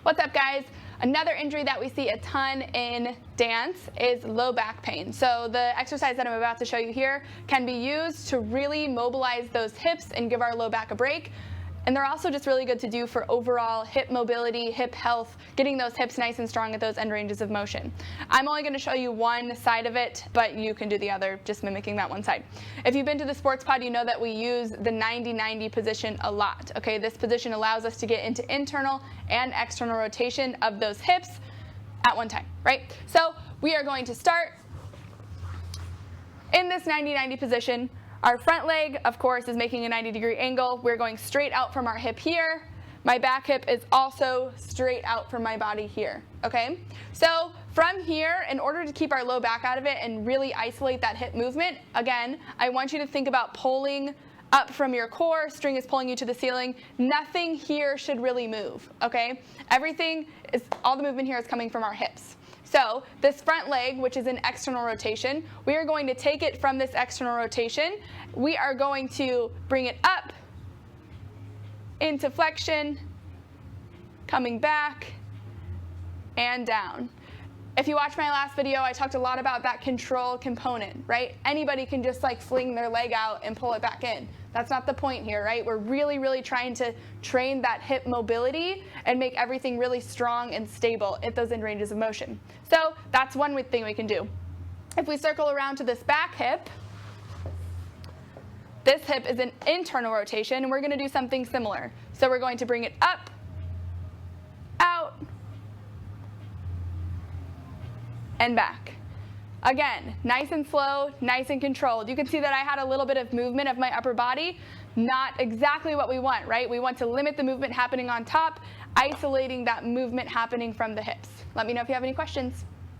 What's up, guys? Another injury that we see a ton in dance is low back pain. So the exercise that I'm about to show you here can be used to really mobilize those hips and give our low back a break. And they're also just really good to do for overall hip mobility, hip health, getting those hips nice and strong at those end ranges of motion. I'm only going to show you one side of it, but you can do the other, just mimicking that one side. If you've been to the sports pod, you know that we use the 90-90 position a lot. Okay, this position allows us to get into internal and external rotation of those hips at one time, right? So we are going to start in this 90-90 position. Our front leg, of course, is making a 90-degree angle. We're going straight out from our hip here. My back hip is also straight out from my body here, okay? So from here, in order to keep our low back out of it and really isolate that hip movement, again, I want you to think about pulling up from your core. String is pulling you to the ceiling. Nothing here should really move, okay? All the movement here is coming from our hips. So this front leg, which is an external rotation, we are going to take it from this external rotation. We are going to bring it up into flexion, coming back, and down. If you watched my last video, I talked a lot about that control component, right? Anybody can just like fling their leg out and pull it back in. That's not the point here, right? We're really trying to train that hip mobility and make everything really strong and stable at those end ranges of motion. So that's one thing we can do. If we circle around to this back hip, this hip is an internal rotation, and we're going to do something similar. So we're going to bring it up, out, and back. Again, nice and slow, nice and controlled. You can see that I had a little bit of movement of my upper body. Not exactly what we want, right? We want to limit the movement happening on top, isolating that movement happening from the hips. Let me know if you have any questions.